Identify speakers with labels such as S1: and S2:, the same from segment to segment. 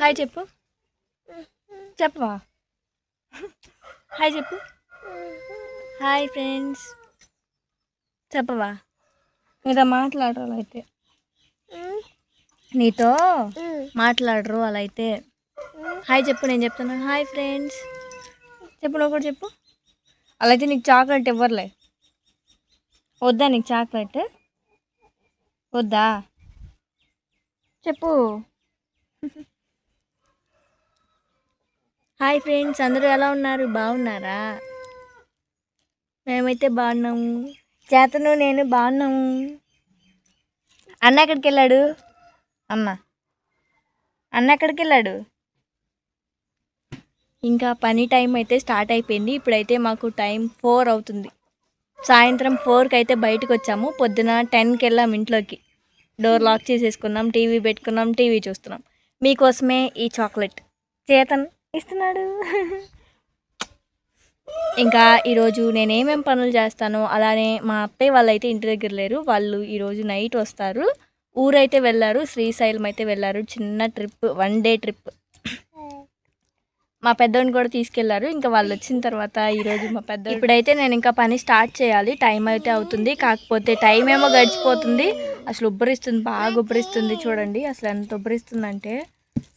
S1: Hi చెప్పు. చెప్పవా? Hi చెప్పు. హాయ్ ఫ్రెండ్స్ చెప్పవా? మీతో మాట్లాడరు అయితే, నీతో మాట్లాడరు అలా అయితే. హాయ్ చెప్పు, నేను చెప్తాను. హాయ్ ఫ్రెండ్స్ చెప్పు, నువ్వు కూడా చెప్పు. అలా అయితే నీకు చాక్లెట్ ఇవ్వర్లే. వద్దా నీకు చాక్లెట్? వద్దా? చెప్పు. హాయ్ ఫ్రెండ్స్, అందరూ ఎలా ఉన్నారు? బాగున్నారా? మేమైతే బాగున్నాము. చేతను నేను బాగున్నాము. అన్న ఎక్కడికి వెళ్ళాడు? అన్న ఎక్కడికి వెళ్ళాడు? ఇంకా పని టైం అయితే స్టార్ట్ అయిపోయింది. ఇప్పుడైతే మాకు టైం 4 అవుతుంది. సాయంత్రం 4కి అయితే బయటకు వచ్చాము. పొద్దున 10కి వెళ్ళాము ఇంట్లోకి. డోర్ లాక్ చేసేసుకున్నాం, టీవీ పెట్టుకున్నాం, టీవీ చూస్తున్నాం. మీకోసమే ఈ చాక్లెట్ చేతన్ ఇస్తున్నాడు. ఇంకా ఈరోజు నేనేమేం పనులు చేస్తానో, అలానే మా అత్తయ్య వాళ్ళు అయితే ఇంటి దగ్గర లేరు. వాళ్ళు ఈరోజు నైట్ వస్తారు. ఊరైతే వెళ్ళారు, శ్రీశైలం అయితే వెళ్ళారు. చిన్న ట్రిప్, 1 డే ట్రిప్. మా పెద్దోడిని కూడా తీసుకెళ్లారు. ఇంకా వాళ్ళు వచ్చిన తర్వాత ఈరోజు ఇప్పుడైతే నేను ఇంకా పని స్టార్ట్ చేయాలి. టైం అయితే అవుతుంది, కాకపోతే టైం ఏమో గడిచిపోతుంది. అసలు ఉబ్బరిస్తుంది, బాగా ఉబ్బరిస్తుంది. చూడండి అసలు ఎంత ఉబ్బరిస్తుందంటే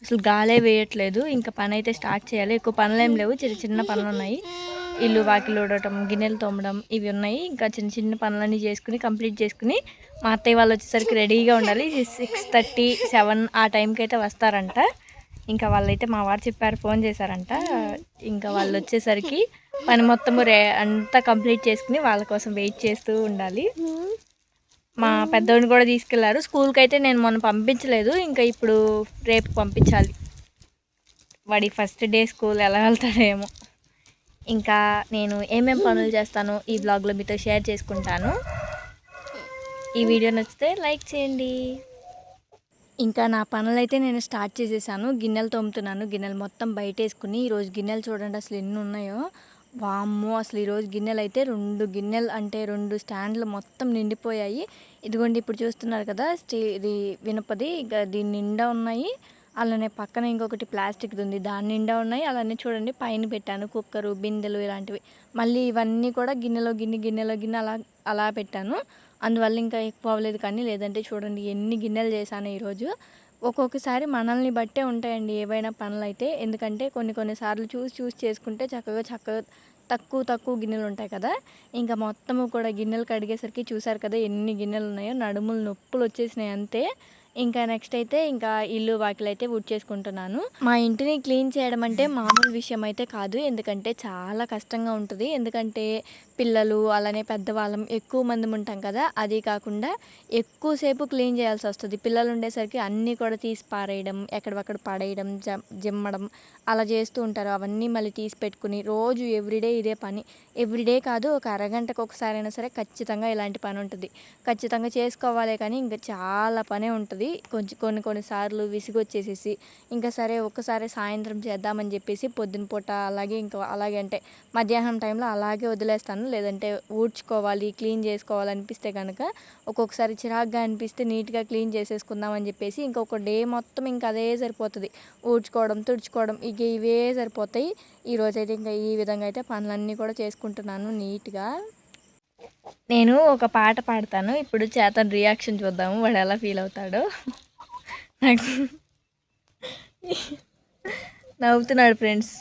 S1: అసలు గాలే వేయట్లేదు. ఇంకా పని అయితే స్టార్ట్ చేయాలి. ఎక్కువ పనులు ఏం లేవు, చిన్న చిన్న పనులు ఉన్నాయి. ఇల్లు వాకిలు ఊడటం, గిన్నెలు తోమడం ఇవి ఉన్నాయి. ఇంకా చిన్న చిన్న పనులన్నీ చేసుకుని కంప్లీట్ చేసుకుని మా అత్తయ్య వాళ్ళు వచ్చేసరికి రెడీగా ఉండాలి. 6:30, 7 ఆ టైంకి అయితే వస్తారంట. ఇంకా వాళ్ళైతే మా వారు చెప్పారు, ఫోన్ చేశారంట. ఇంకా వాళ్ళు వచ్చేసరికి పని మొత్తము అంతా కంప్లీట్ చేసుకుని వాళ్ళ కోసం వెయిట్ చేస్తూ ఉండాలి. మా పెద్దోడిని కూడా తీసుకెళ్లారు. స్కూల్కి అయితే నేను మొన్న పంపించలేదు, ఇంకా ఇప్పుడు రేపు పంపించాలి. వాడి ఫస్ట్ డే స్కూల్ ఎలా వెళ్తాడేమో. ఇంకా నేను ఏమేం పనులు చేస్తానో ఈ బ్లాగ్లో మీతో షేర్ చేసుకుంటాను. ఈ వీడియో నచ్చితే లైక్ చేయండి. ఇంకా నా పనులు అయితే నేను స్టార్ట్ చేసేసాను. గిన్నెలు తోముతున్నాను. గిన్నెలు మొత్తం బయట వేసుకుని, ఈరోజు గిన్నెలు చూడండి అసలు ఎన్ని ఉన్నాయో. వామ్మో, అసలు ఈరోజు గిన్నెలు అయితే 2 గిన్నెలు అంటే 2 స్టాండ్లు మొత్తం నిండిపోయాయి. ఇదిగోండి ఇప్పుడు చూస్తున్నారు కదా, ఇది వినపది. ఇక దీని నిండా ఉన్నాయి. అలానే పక్కన ఇంకొకటి ప్లాస్టిక్ది ఉంది, దాని నిండా ఉన్నాయి. అలానే చూడండి పైన పెట్టాను కుక్కరు, బిందెలు ఇలాంటివి. మళ్ళీ ఇవన్నీ కూడా గిన్నెలో గిన్నె అలా పెట్టాను. అందువల్ల ఇంకా ఎక్కువ అవ్వలేదు. కానీ లేదంటే చూడండి ఎన్ని గిన్నెలు చేశాను ఈరోజు. ఒక్కొక్కసారి మనల్ని బట్టే ఉంటాయండి ఏవైనా పనులు అయితే. ఎందుకంటే కొన్నిసార్లు చూసి చేసుకుంటే చక్కగా తక్కువ గిన్నెలు ఉంటాయి కదా. ఇంకా మొత్తము కూడా గిన్నెలు కడిగేసరికి చూసారు కదా ఎన్ని గిన్నెలు ఉన్నాయో. నడుములు నొప్పులు వచ్చేసినాయి అంతే. ఇంకా నెక్స్ట్ అయితే ఇంకా ఇల్లు వాకిలు అయితే చేసుకుంటున్నాను. మా ఇంటిని క్లీన్ చేయడం అంటే మామూలు విషయం అయితే కాదు. ఎందుకంటే చాలా కష్టంగా ఉంటుంది. ఎందుకంటే పిల్లలు అలానే పెద్దవాళ్ళం ఎక్కువ మంది ఉంటాం కదా. అది కాకుండా ఎక్కువసేపు క్లీన్ చేయాల్సి వస్తుంది. పిల్లలు ఉండేసరికి అన్నీ కూడా తీసి పారేయడం, ఎక్కడక్కడ పడేయడం, జిమ్మడం అలా చేస్తూ ఉంటారు. అవన్నీ మళ్ళీ తీసి పెట్టుకుని రోజు ఎవ్రీడే ఇదే పని. ఎవ్రీడే కాదు, ఒక అరగంటకు ఒకసారి అయినా సరే ఖచ్చితంగా ఇలాంటి పని ఉంటుంది. ఖచ్చితంగా చేసుకోవాలి. కానీ ఇంకా చాలా పనే ఉంటుంది. కొన్నిసార్లు విసిగొచ్చేసేసి ఇంకా సరే ఒక్కసారి సాయంత్రం చేద్దామని చెప్పేసి పొద్దున పూట అలాగే అంటే మధ్యాహ్నం టైంలో అలాగే వదిలేస్తాను. లేదంటే ఊడ్చుకోవాలి, క్లీన్ చేసుకోవాలనిపిస్తే కనుక ఒక్కొక్కసారి చిరాగ్గా అనిపిస్తే నీట్గా క్లీన్ చేసేసుకుందామని చెప్పేసి ఇంకొక డే మొత్తం ఇంకా అదే సరిపోతుంది. ఊడ్చుకోవడం, తుడుచుకోవడం ఇవే సరిపోతాయి. ఈరోజైతే ఇంకా ఈ విధంగా అయితే పనులన్నీ కూడా చేసుకుంటున్నాను నీట్గా. నేను ఒక పాట పాడతాను. ఇప్పుడు చేతన్ రియాక్షన్ చూద్దాము, వాడు ఎలా ఫీల్ అవుతాడో. నాకు నవ్వుతున్నాడు ఫ్రెండ్స్.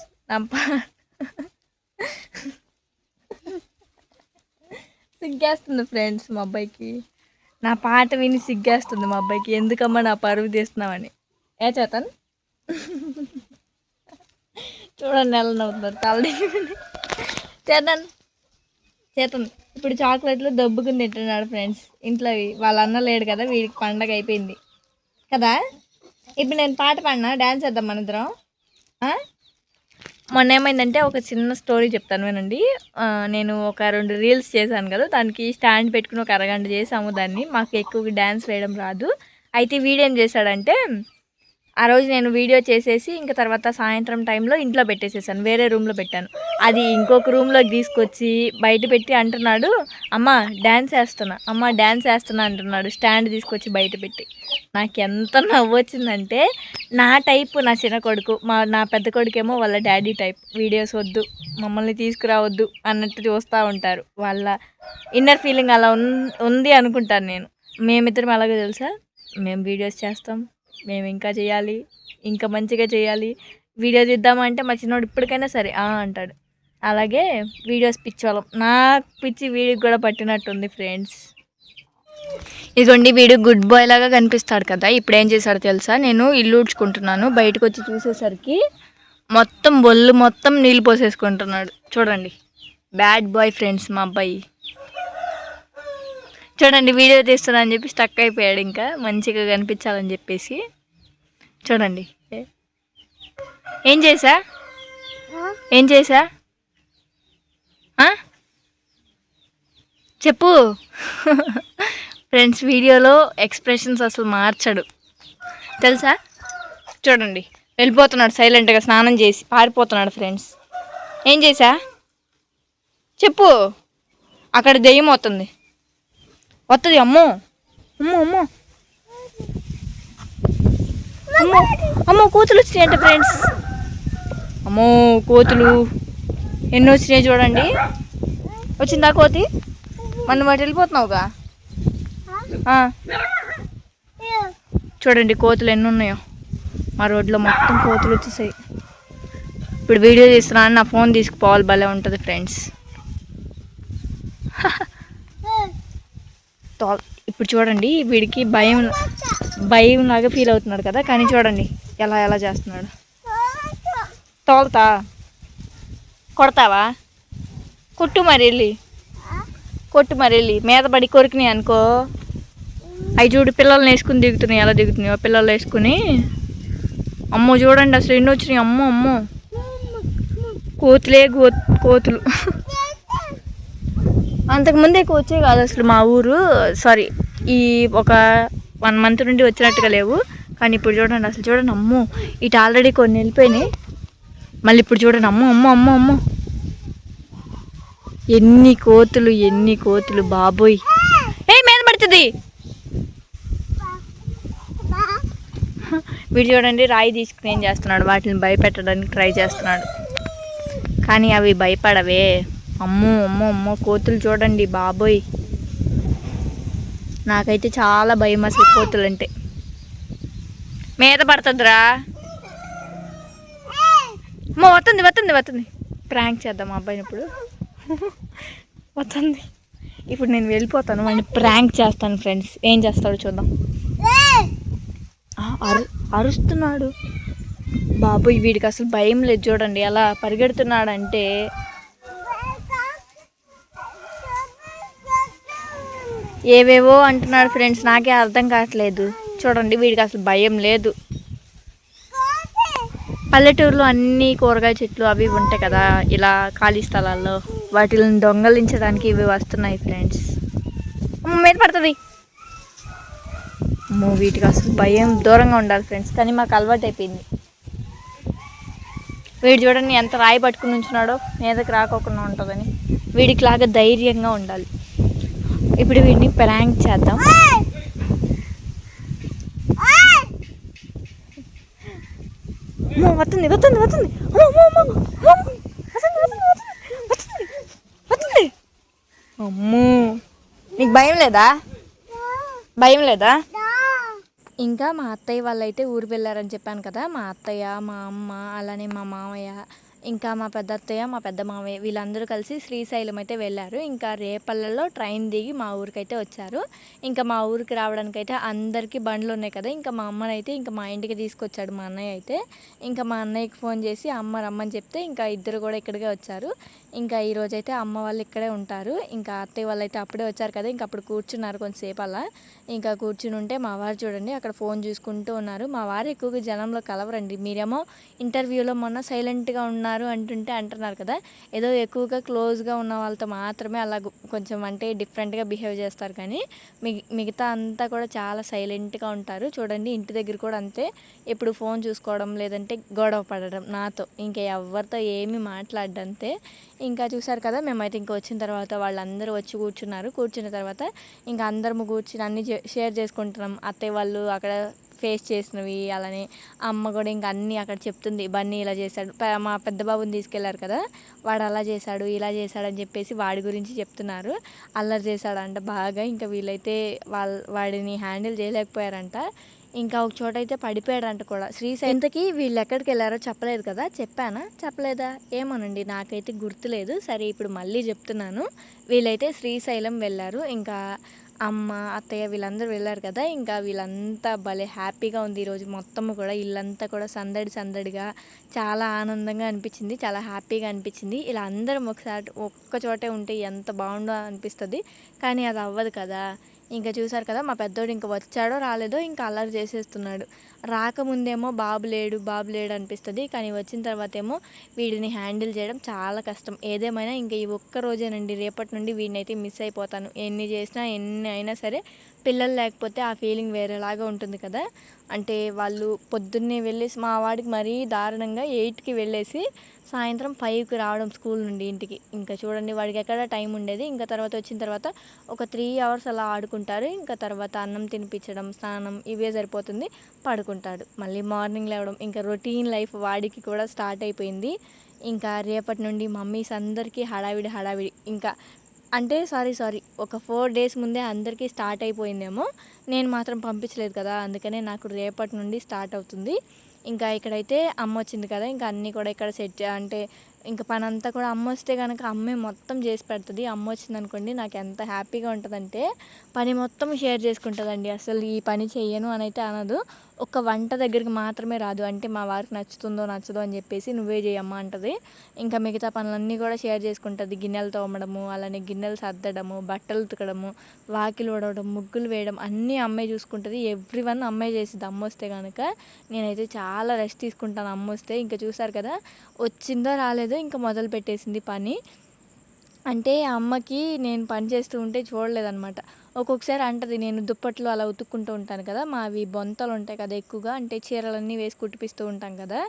S1: సిగ్గేస్తుంది ఫ్రెండ్స్ మా అబ్బాయికి. నా పాట విని సిగ్గేస్తుంది మా అబ్బాయికి. ఎందుకమ్మా నా పరువు తీస్తున్నామని. చేతన్ చూడండి ఎలా నవ్వుతున్నారు. చేతన్ ఇప్పుడు చాక్లెట్లు దొబ్బుకుని తింటున్నాడు ఫ్రెండ్స్. ఇంట్లో వాళ్ళ అన్న లేడు కదా, వీడికి పండగ అయిపోయింది కదా. ఇప్పుడు నేను పాట పాడినా డ్యాన్స్ చేద్దాం మన ఇద్దరం. మొన్న ఏమైందంటే ఒక చిన్న స్టోరీ చెప్తాను వినండి. నేను ఒక 2 రీల్స్ చేశాను కదా, దానికి స్టాండ్ పెట్టుకుని ఒక అరగంట చేసాము దాన్ని. మాకు ఎక్కువ డ్యాన్స్ వేయడం రాదు. అయితే వీడేం చేశాడంటే ఆ రోజు నేను వీడియో చేసేసి ఇంకా తర్వాత సాయంత్రం టైంలో ఇంట్లో పెట్టేసేసాను, వేరే రూమ్లో పెట్టాను. అది ఇంకొక రూమ్లోకి తీసుకొచ్చి బయట పెట్టి అంటున్నాడు, అమ్మ డ్యాన్స్ వేస్తున్నా, అమ్మ డ్యాన్స్ వేస్తున్నా అంటున్నాడు, స్టాండ్ తీసుకొచ్చి బయట పెట్టి. నాకు ఎంత నవ్వు వచ్చిందంటే, నా టైపు నా చిన్న కొడుకు, నా పెద్ద కొడుకేమో వాళ్ళ డాడీ టైప్, వీడియోస్ వద్దు, మమ్మల్ని తీసుకురావద్దు అన్నట్టు చూస్తూ ఉంటారు. వాళ్ళ ఇన్నర్ ఫీలింగ్ అలా ఉంది అనుకుంటాను నేను. మేమిద్దరం అలాగే తెలుసా, మేము వీడియోస్ చేస్తాం, మేము ఇంకా చేయాలి, ఇంకా మంచిగా చేయాలి, వీడియో తీద్దామంటే మా చిన్నోడు ఇప్పటికైనా సరే అంటాడు. అలాగే వీడియోస్ పిచ్చోళ్ళం. నాకు పిచ్చి వీడికి కూడా పట్టినట్టుంది ఫ్రెండ్స్. ఇదిగోండి వీడు గుడ్ బాయ్ లాగా కనిపిస్తాడు కదా. ఇప్పుడు ఏం చేశాడో తెలుసా, నేను ఇల్లు ఊడ్చుకుంటున్నాను, బయటకు వచ్చి చూసేసరికి మొత్తం ఒళ్ళు మొత్తం నీళ్ళు పోసేసుకుంటున్నాడు. చూడండి, బ్యాడ్ బాయ్ ఫ్రెండ్స్ మా అబ్బాయి. చూడండి వీడియో తీస్తున్నా అని చెప్పి స్టక్ అయిపోయాడు, ఇంకా మంచిగా కనిపించాలని చెప్పేసి. చూడండి ఏం చేసా చెప్పు ఫ్రెండ్స్. వీడియోలో ఎక్స్ప్రెషన్స్ అసలు మార్చడు తెలుసా. చూడండి వెళ్ళిపోతున్నాడు సైలెంట్గా, స్నానం చేసి పారిపోతున్నాడు ఫ్రెండ్స్. ఏం చేసా చెప్పు. అక్కడ దెయ్యం వస్తుంది. అమ్మో అమ్మో అమ్మో అమ్మో అమ్మో కోతులు వచ్చినాయంట ఫ్రెండ్స్. అమ్మో కోతులు ఎన్ని వచ్చినాయి చూడండి. వచ్చిందా కోతి? మనం వాటి వెళ్ళిపోతున్నావుగా. చూడండి కోతులు ఎన్ని ఉన్నాయో మా రోడ్లో, మొత్తం కోతులు వచ్చేసాయి. ఇప్పుడు వీడియో తీస్తున్నాను, నా ఫోన్ తీసుకుపోవాలి, భలే ఉంటుంది ఫ్రెండ్స్. ఇప్పుడు చూడండి వీడికి భయం లాగా ఫీల్ అవుతున్నాడు కదా, కానీ చూడండి ఎలా చేస్తున్నాడు. తోలుతా కొడతావా? కొట్టు మరి వెళ్ళి మీద పడి కొరికినాయి అనుకో. అవి చూడు పిల్లల్ని వేసుకుని దిగుతున్నాయి, ఎలా దిగుతున్నాయో పిల్లలు వేసుకుని. అమ్మో చూడండి అసలు ఎన్ని వచ్చినాయి. అమ్మో కోతులు అంతకుముందే ఎక్కువ వచ్చాయి కాదు అసలు మా ఊరు. సారీ, ఈ ఒక 1 month నుండి వచ్చినట్టుగా లేవు, కానీ ఇప్పుడు చూడండి అసలు చూడండి. అమ్మో ఇటు ఆల్రెడీ కొన్ని వెళ్ళిపోయినాయి, మళ్ళీ ఇప్పుడు చూడండి. అమ్మో ఎన్ని కోతులు బాబోయ్. మీద పడుతుంది. వీడు చూడండి రాయి తీసుకుని ఏం చేస్తున్నాడు, వాటిని భయపెట్టడానికి ట్రై చేస్తున్నాడు, కానీ అవి భయపడవే. అమ్మో కోతులు చూడండి బాబోయ్. నాకైతే చాలా భయం అసలు కోతులు అంటే. మీద పడుతుందిరా. అమ్మో వస్తుంది. ప్రాంక్ చేద్దాం మా అబ్బాయిని ఇప్పుడు. వస్తుంది. ఇప్పుడు నేను వెళ్ళిపోతాను, వాడిని ప్రాంక్ చేస్తాను ఫ్రెండ్స్. ఏం చేస్తాడో చూద్దాం. అరుస్తున్నాడు బాబోయ్. వీడికి అసలు భయం లేదు చూడండి ఎలా పరిగెడుతున్నాడంటే. ఏవేవో అంటున్నాడు ఫ్రెండ్స్, నాకే అర్థం కావట్లేదు. చూడండి వీడికి అసలు భయం లేదు. పల్లెటూరులో అన్ని కూరగాయ చెట్లు అవి ఉంటాయి కదా ఇలా ఖాళీ స్థలాల్లో, వాటిని దొంగలించడానికి ఇవి వస్తున్నాయి ఫ్రెండ్స్. మీద పడుతుంది. వీటికి అసలు భయం, దూరంగా ఉండాలి ఫ్రెండ్స్, కానీ మాకు అలవాటు అయిపోయింది. వీడు చూడండి ఎంత రాయి పట్టుకుని ఉంచున్నాడో, మీదకి రాకోకుండా ఉంటుందని. వీడికి లాగా ధైర్యంగా ఉండాలి. ఇప్పుడు వీడిని ప్రాంక్ చేద్దాం. వస్తుంది. అమ్మో నీకు భయం లేదా? ఇంకా మా అత్తయ్య వాళ్ళైతే ఊరు వెళ్ళారని చెప్పాను కదా. మా అత్తయ్య, మా అమ్మ, అలానే మా మామయ్య, ఇంకా మా పెద్ద అత్తయ్య, మా పెద్ద మామయ్య వీళ్ళందరూ కలిసి శ్రీశైలం అయితే వెళ్ళారు. ఇంకా రేపల్లలో ట్రైన్ దిగి మా ఊరికైతే వచ్చారు. ఇంకా మా ఊరికి రావడానికైతే అందరికీ బండ్లు ఉన్నాయి కదా. ఇంకా మా అమ్మనైతే ఇంకా మా ఇంటికి తీసుకొచ్చాడు మా అన్నయ్య అయితే. ఇంకా మా అన్నయ్యకి ఫోన్ చేసి అమ్మ రమ్మని చెప్తే ఇంకా ఇద్దరు కూడా ఇక్కడికే వచ్చారు. ఇంకా ఈరోజైతే అమ్మ వాళ్ళు ఇక్కడే ఉంటారు. ఇంకా అత్తయ్య వాళ్ళు అయితే అప్పుడే వచ్చారు కదా, ఇంకా అప్పుడు కూర్చున్నారు కొంతసేపు అలా. ఇంకా కూర్చుని ఉంటే మా వారు చూడండి అక్కడ ఫోన్ చూసుకుంటూ ఉన్నారు. మా వారు ఎక్కువగా జనంలో కలవరండి. మీరేమో ఇంటర్వ్యూలో మొన్న సైలెంట్గా ఉన్నారు అంటున్నారు కదా, ఏదో ఎక్కువగా క్లోజ్గా ఉన్న వాళ్ళతో మాత్రమే అలా కొంచెం అంటే డిఫరెంట్గా బిహేవ్ చేస్తారు. కానీ మిగతా అంతా కూడా చాలా సైలెంట్గా ఉంటారు. చూడండి ఇంటి దగ్గర కూడా అంతే, ఎప్పుడు ఫోన్ చూసుకోవడం లేదంటే గొడవ పడడం నాతో, ఇంకా ఎవరితో ఏమీ మాట్లాడంతే. ఇంకా చూసారు కదా, మేమైతే ఇంకా వచ్చిన తర్వాత వాళ్ళందరూ వచ్చి కూర్చున్నారు. కూర్చున్న తర్వాత ఇంకా అందరము కూర్చుని అన్నీ షేర్ చేసుకుంటున్నాం. అత్తయ్య వాళ్ళు అక్కడ ఫేస్ చేసినవి, అలానే అమ్మ కూడా ఇంకా అన్నీ అక్కడ చెప్తుంది. బన్నీ ఇలా చేశాడు, మా పెద్ద బాబుని తీసుకెళ్లారు కదా, వాడు అలా చేశాడు ఇలా చేశాడు అని చెప్పేసి వాడి గురించి చెప్తున్నారు. అల్లరి చేశాడంట బాగా. ఇంకా వీళ్ళైతే వాడిని హ్యాండిల్ చేయలేకపోయారంట. ఇంకా ఒక చోట అయితే పడిపోయాడంట కూడా. ఇంతకీ వీళ్ళు ఎక్కడికి వెళ్ళారో చెప్పలేదు కదా, చెప్పానా చెప్పలేదా ఏమోనండి, నాకైతే గుర్తులేదు. సరే ఇప్పుడు మళ్ళీ చెప్తున్నాను. వీళ్ళైతే శ్రీశైలం వెళ్ళారు. ఇంకా అమ్మ అత్తయ్య వీళ్ళందరూ వెళ్ళారు కదా, ఇంకా వీళ్ళంతా భలే హ్యాపీగా ఉంది ఈరోజు. మొత్తం కూడా ఇల్లంతా కూడా సందడి సందడిగా చాలా ఆనందంగా అనిపించింది, చాలా హ్యాపీగా అనిపించింది. ఇలా అందరం ఒక్క చోటే ఉంటే ఎంత బాగుండో అనిపిస్తుంది. కానీ అది అవ్వదు కదా. ఇంకా చూసారు కదా, మా పెద్దోడు ఇంకా వచ్చాడో రాలేదో ఇంకా అల్లరి చేసేస్తున్నాడు. రాకముందేమో బాబు లేడు అనిపిస్తుంది, కానీ వచ్చిన తర్వాత ఏమో వీడిని హ్యాండిల్ చేయడం చాలా కష్టం. ఏదేమైనా ఇంకా ఈ ఒక్క రోజేనండి, రేపటి నుండి వీడినైతే మిస్ అయిపోతాను. ఎన్ని చేసినా ఎన్ని అయినా సరే పిల్లలు లేకపోతే ఆ ఫీలింగ్ వేరేలాగా ఉంటుంది కదా. అంటే వాళ్ళు పొద్దున్నే వెళ్ళేసి, మా వాడికి మరీ దారుణంగా 8కి వెళ్ళేసి సాయంత్రం 5కి రావడం స్కూల్ నుండి ఇంటికి. ఇంకా చూడండి వాడికి ఎక్కడ టైం ఉండేది. ఇంకా తర్వాత వచ్చిన తర్వాత ఒక 3 అవర్స్ అలా ఆడుకుంటారు. ఇంకా తర్వాత అన్నం తినిపించడం, స్నానం ఇవే సరిపోతుంది, పడుకుంటాడు. మళ్ళీ మార్నింగ్ లేవడం, ఇంకా రొటీన్ లైఫ్ వాడికి కూడా స్టార్ట్ అయిపోయింది. ఇంకా రేపటి నుండి మమ్మీస్ అందరికీ హడావిడి. ఇంకా అంటే సారీ ఒక 4 డేస్ ముందే అందరికీ స్టార్ట్ అయిపోయిందేమో, నేను మాత్రం పంపించలేదు కదా, అందుకనే నాకు రేపటి నుండి స్టార్ట్ అవుతుంది. ఇంకా ఇక్కడైతే అమ్మ వచ్చింది కదా, ఇంకా అన్నీ కూడా ఇక్కడ సెట్ అంటే ఇంకా పని అంతా కూడా అమ్మ వస్తే కనుక అమ్మే మొత్తం చేసి పెడుతుంది. అమ్మ వచ్చింది అనుకోండి, నాకు ఎంత హ్యాపీగా ఉంటుందంటే పని మొత్తం షేర్ చేసుకుంటుందండి. అసలు ఈ పని చెయ్యను అని అయితే అనదు. ఒక వంట దగ్గరికి మాత్రమే రాదు, అంటే మా వారికి నచ్చుతుందో నచ్చదో అని చెప్పేసి నువ్వే చేయమ్మా అంటది. ఇంకా మిగతా పనులన్నీ కూడా షేర్ చేసుకుంటుంది. గిన్నెలు తోమడము, అలానే గిన్నెలు సర్దడము, బట్టలు ఉతకడము, వాకిలు ఊడవడం, ముగ్గులు వేయడం అన్నీ అమ్మాయి చూసుకుంటుంది. ఎవ్రీవన్ అమ్మాయి చేసింది అమ్మ వస్తే కనుక. నేనైతే చాలా రెస్ట్ తీసుకుంటాను అమ్మ వస్తే. ఇంకా చూసారు కదా, వచ్చిందో రాలేదో ఇంకా మొదలు పెట్టేసింది పని. అంటే అమ్మకి నేను పని చేస్తూ ఉంటే చూడలేదనమాట. ఒక్కొక్కసారి అంటది, నేను దుప్పట్లు అలా ఉతుక్కుంటూ ఉంటాను కదా, మావి బొంతలు ఉంటాయి కదా ఎక్కువగా, అంటే చీరలన్నీ వేసి కుట్టిపిస్తూ ఉంటాం కదా,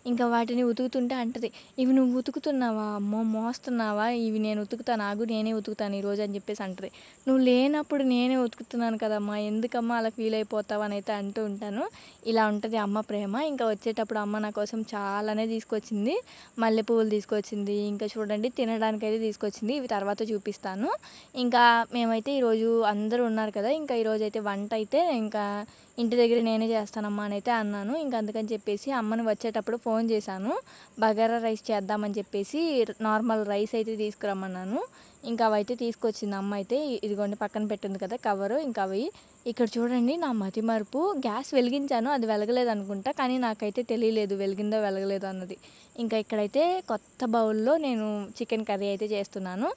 S1: ఇంకా వాటిని ఉతుకుతుంటే అంటది, ఇవి నువ్వు ఉతుకుతున్నావా అమ్మో, మోస్తున్నావా, ఇవి నేను ఉతుకుతాను ఆగు, నేనే ఉతుకుతాను ఈరోజు అని చెప్పేసి అంటది. నువ్వు లేనప్పుడు నేనే ఉతుకుతున్నాను కదమ్మా, ఎందుకమ్మా అలా ఫీల్ అయిపోతావు అని అయితే అంటూ ఉంటాను. ఇలా ఉంటుంది అమ్మ ప్రేమ. ఇంకా వచ్చేటప్పుడు అమ్మ నా కోసం చాలానే తీసుకొచ్చింది. మల్లెపువ్వులు తీసుకొచ్చింది, ఇంకా చూడండి తినడానికైతే తీసుకొచ్చింది. ఇవి తర్వాత చూపిస్తాను. ఇంకా మేమైతే ఈరోజు అందరూ ఉన్నారు కదా, ఇంకా ఈరోజు అయితే వంట అయితే ఇంకా ఇంటి దగ్గర నేనే చేస్తానమ్మా అని అయితే అన్నాను. ఇంకా అందుకని చెప్పేసి అమ్మని వచ్చేటప్పుడు ఫోన్ చేశాను, బగారా రైస్ చేద్దామని చెప్పేసి నార్మల్ రైస్ అయితే తీసుకురమ్మన్నాను. ఇంకా అవైతే తీసుకొచ్చింది అమ్మ అయితే. ఇదిగోండి పక్కన పెట్టింది కదా కవరు, ఇంకా అవి. ఇక్కడ చూడండి నా మతిమరుపు, గ్యాస్ వెలిగించాను, అది వెలగలేదు అనుకుంటా, కానీ నాకైతే తెలియలేదు వెలిగిందో వెలగలేదు అన్నది. ఇంకా ఇక్కడైతే కొత్త బౌల్లో నేను చికెన్ కర్రీ అయితే చేస్తున్నాను.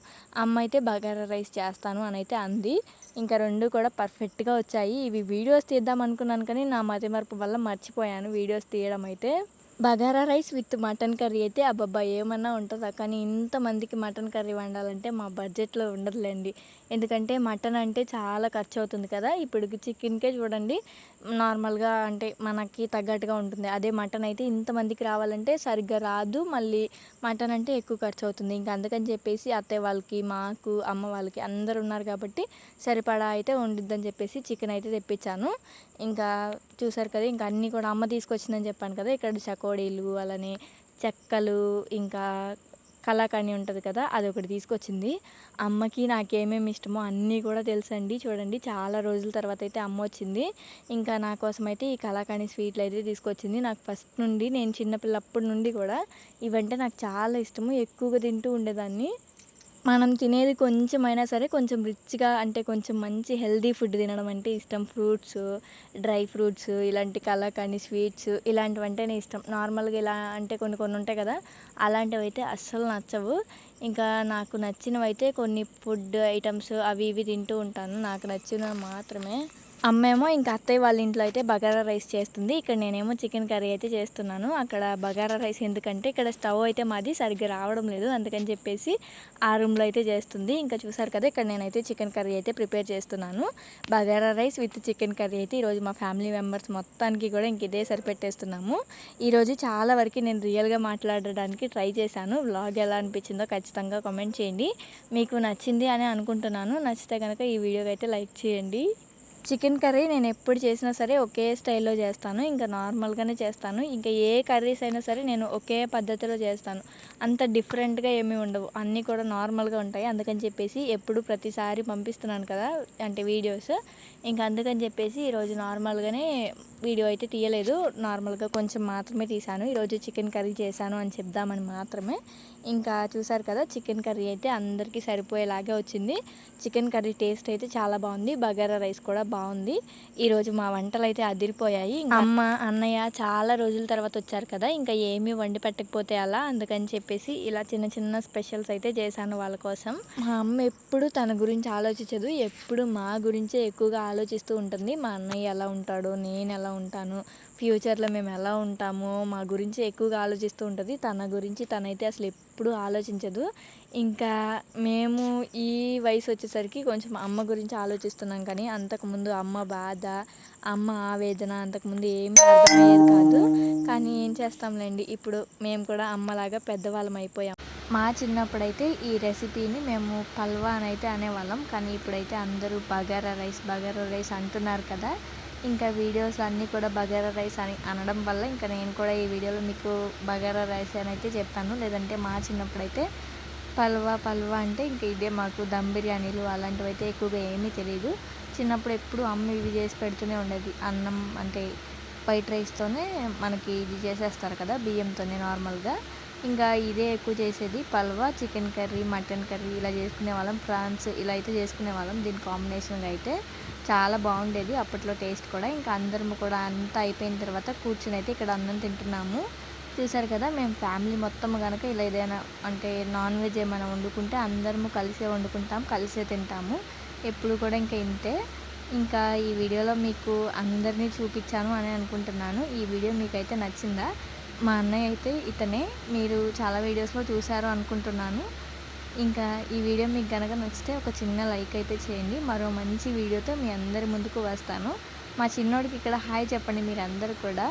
S1: అమ్మ అయితే బగారా రైస్ చేస్తాను అని అయితే అంది. ఇంకా రెండు కూడా పర్ఫెక్ట్గా వచ్చాయి. ఇవి వీడియోస్ తీద్దాం అనుకున్నాను, కానీ నా మతిమరుపు వల్ల మర్చిపోయాను వీడియోస్ తీయడం అయితే. Bagara rice with mutton curry అయితే అబ్బబ్బా ఏమన్నా ఉంటుందా, కానీ ఇంతమందికి మటన్ కర్రీ వండాలంటే మా బడ్జెట్లో ఉండదులేండి. ఎందుకంటే మటన్ అంటే చాలా ఖర్చు అవుతుంది కదా. ఇప్పుడు చికెన్కే చూడండి నార్మల్గా అంటే మనకి తగ్గట్టుగా ఉంటుంది. అదే మటన్ అయితే ఇంతమందికి రావాలంటే సరిగ్గా రాదు, మళ్ళీ మటన్ అంటే ఎక్కువ ఖర్చు అవుతుంది. ఇంకా అందుకని చెప్పేసి అత్తయ్య వాళ్ళకి, మాకు, అమ్మ వాళ్ళకి అందరు ఉన్నారు కాబట్టి సరిపడా అయితే వండిద్దని చెప్పేసి చికెన్ అయితే తెప్పించాను. ఇంకా చూసారు కదా, ఇంకా అన్నీ కూడా అమ్మ తీసుకొచ్చిందని చెప్పాను కదా. ఇక్కడ చకోడీలు, అలానే చెక్కలు, ఇంకా కలాకాని ఉంటుంది కదా, అది ఒకటి తీసుకొచ్చింది. అమ్మకి నాకేమేమి ఇష్టమో అన్నీ కూడా తెలుసండి. చూడండి చాలా రోజుల తర్వాత అయితే అమ్మ వచ్చింది. ఇంకా నా కోసం అయితే ఈ కలాకాని స్వీట్లు అయితే తీసుకొచ్చింది. నాకు ఫస్ట్ నుండి, నేను చిన్నపిల్లప్పటి నుండి కూడా ఇవంటే నాకు చాలా ఇష్టము, ఎక్కువగా తింటూ ఉండేదాన్ని. మనం తినేది కొంచెమైనా సరే కొంచెం రిచ్గా, అంటే కొంచెం మంచి హెల్దీ ఫుడ్ తినడం అంటే ఇష్టం. ఫ్రూట్స్, డ్రై ఫ్రూట్స్, ఇలాంటి కలాకండ్ స్వీట్స్ ఇలాంటివి అంటేనే ఇష్టం. నార్మల్గా ఇలా అంటే కొన్ని ఉంటాయి కదా, అలాంటివి అయితే అస్సలు నచ్చవు. ఇంకా నాకు నచ్చినవైతే కొన్ని ఫుడ్ ఐటమ్స్ అవి ఇవి తింటూ ఉంటాను, నాకు నచ్చినవి మాత్రమే. అమ్మేమో ఇంకా అత్తయ్య వాళ్ళ ఇంట్లో అయితే బగారా రైస్ చేస్తుంది, ఇక్కడ నేనేమో చికెన్ కర్రీ అయితే చేస్తున్నాను. అక్కడ బగారా రైస్ ఎందుకంటే ఇక్కడ స్టవ్ అయితే మాది సరిగ్గా రావడం లేదు, అందుకని చెప్పేసి ఆ రూమ్లో అయితే చేస్తుంది. ఇంకా చూసారు కదా, ఇక్కడ నేనైతే చికెన్ కర్రీ అయితే ప్రిపేర్ చేస్తున్నాను. Bagara rice with chicken curry అయితే ఈరోజు మా ఫ్యామిలీ మెంబర్స్ మొత్తానికి కూడా ఇంక ఇదే సరిపెట్టేస్తున్నాము. ఈరోజు చాలా వరకు నేను రియల్గా మాట్లాడడానికి ట్రై చేశాను. వ్లాగ్ ఎలా అనిపించిందో ఖచ్చితంగా కామెంట్ చేయండి. మీకు నచ్చింది అని అనుకుంటున్నాను. నచ్చితే కనుక ఈ వీడియోకి అయితే లైక్ చేయండి. చికెన్ కర్రీ నేను ఎప్పుడు చేసినా సరే ఒకే స్టైల్లో చేస్తాను, ఇంకా నార్మల్గానే చేస్తాను. ఇంకా ఏ కర్రీస్ అయినా సరే నేను ఒకే పద్ధతిలో చేస్తాను, అంత డిఫరెంట్గా ఏమీ ఉండవు, అన్నీ కూడా నార్మల్గా ఉంటాయి. అందుకని చెప్పేసి ఎప్పుడు ప్రతిసారి పంపిస్తున్నాను కదా అంటే వీడియోస్, ఇంకా అందుకని చెప్పేసి ఈరోజు నార్మల్గానే వీడియో అయితే తీయలేదు, నార్మల్గా కొంచెం మాత్రమే తీశాను. ఈరోజు చికెన్ కర్రీ చేశాను అని చెప్దామని మాత్రమే. ఇంకా చూసారు కదా, చికెన్ కర్రీ అయితే అందరికీ సరిపోయేలాగే వచ్చింది. చికెన్ కర్రీ టేస్ట్ అయితే చాలా బాగుంది, బగారా రైస్ కూడా బాగుంది. ఈరోజు మా వంటలు అయితే అదిరిపోయాయి. అమ్మ అన్నయ్య చాలా రోజుల తర్వాత వచ్చారు కదా, ఇంకా ఏమీ వండి పెట్టకపోతే అలా, అందుకని చెప్పేసి ఇలా చిన్న చిన్న స్పెషల్స్ అయితే చేశాను వాళ్ళ కోసం. మా అమ్మ ఎప్పుడు తన గురించి ఆలోచించదు, ఎప్పుడు మా గురించే ఎక్కువగా ఆలోచిస్తూ ఉంటుంది. మా అన్నయ్య ఎలా ఉంటాడో, నేను ఎలా ఉంటాను, ఫ్యూచర్లో మేము ఎలా ఉంటామో మా గురించి ఎక్కువగా ఆలోచిస్తూ ఉంటుంది. తన గురించి తనైతే అసలు ఎప్పుడూ ఆలోచించదు. ఇంకా మేము ఈ వయసు వచ్చేసరికి కొంచెం అమ్మ గురించి ఆలోచిస్తున్నాం, కానీ అంతకుముందు అమ్మ బాధ, అమ్మ ఆవేదన అంతకుముందు ఏమీ అర్థమయ్యేది కాదు. కానీ ఏం చేస్తాంలేండి, ఇప్పుడు మేము కూడా అమ్మలాగా పెద్దవాళ్ళం అయిపోయాం. మా చిన్నప్పుడైతే ఈ రెసిపీని మేము పల్వా అని అయితే అనేవాళ్ళం, కానీ ఇప్పుడైతే అందరూ బగారా రైస్ అంటున్నారు కదా. ఇంకా వీడియోస్ అన్నీ కూడా బగారా రైస్ అని అనడం వల్ల ఇంకా నేను కూడా ఈ వీడియోలో మీకు బగారా రైస్ అని అయితే చెప్పాను. లేదంటే మా చిన్నప్పుడైతే పల్వా అంటే ఇంకా ఇదే, మాకు దమ్ బిర్యానీలు అలాంటివి అయితే ఎక్కువగా ఏమీ తెలియదు. చిన్నప్పుడు ఎప్పుడు అమ్మ ఇవి చేసి పెడుతూనే ఉండేది. అన్నం అంటే వైట్ రైస్తోనే మనకి ఇది చేసేస్తారు కదా బియ్యంతోనే నార్మల్గా, ఇంకా ఇదే ఎక్కువ చేసేది. పల్వా, చికెన్ కర్రీ, మటన్ కర్రీ ఇలా చేసుకునే వాళ్ళం, ప్రాన్స్ ఇలా అయితే చేసుకునే వాళ్ళం. దీని కాంబినేషన్గా అయితే చాలా బాగుండేది అప్పట్లో టేస్ట్ కూడా. ఇంకా అందరము కూడా అంతా అయిపోయిన తర్వాత కూర్చుని అయితే ఇక్కడ అన్నం తింటున్నాము. చూసారు కదా, మేము ఫ్యామిలీ మొత్తం కనుక ఇలా ఏదైనా అంటే నాన్ వెజ్ ఏమైనా వండుకుంటే అందరము కలిసే వండుకుంటాం, కలిసే తింటాము ఎప్పుడు కూడా. ఇంకా ఇంతే. ఇంకా ఈ వీడియోలో మీకు అందరినీ చూపించాను అని అనుకుంటున్నాను. ఈ వీడియో మీకైతే నచ్చిందా? మా అన్నయ్య అయితే ఇతనే, మీరు చాలా వీడియోస్లో చూసారు అనుకుంటున్నాను. ఇంకా ఈ వీడియో మీకు కనుక నచ్చితే ఒక చిన్న లైక్ అయితే చేయండి. మరో మంచి వీడియోతో మీ అందరి ముందుకు వస్తాను. మా చిన్నోడికి ఇక్కడ హాయ్ చెప్పండి మీరు అందరూ కూడా.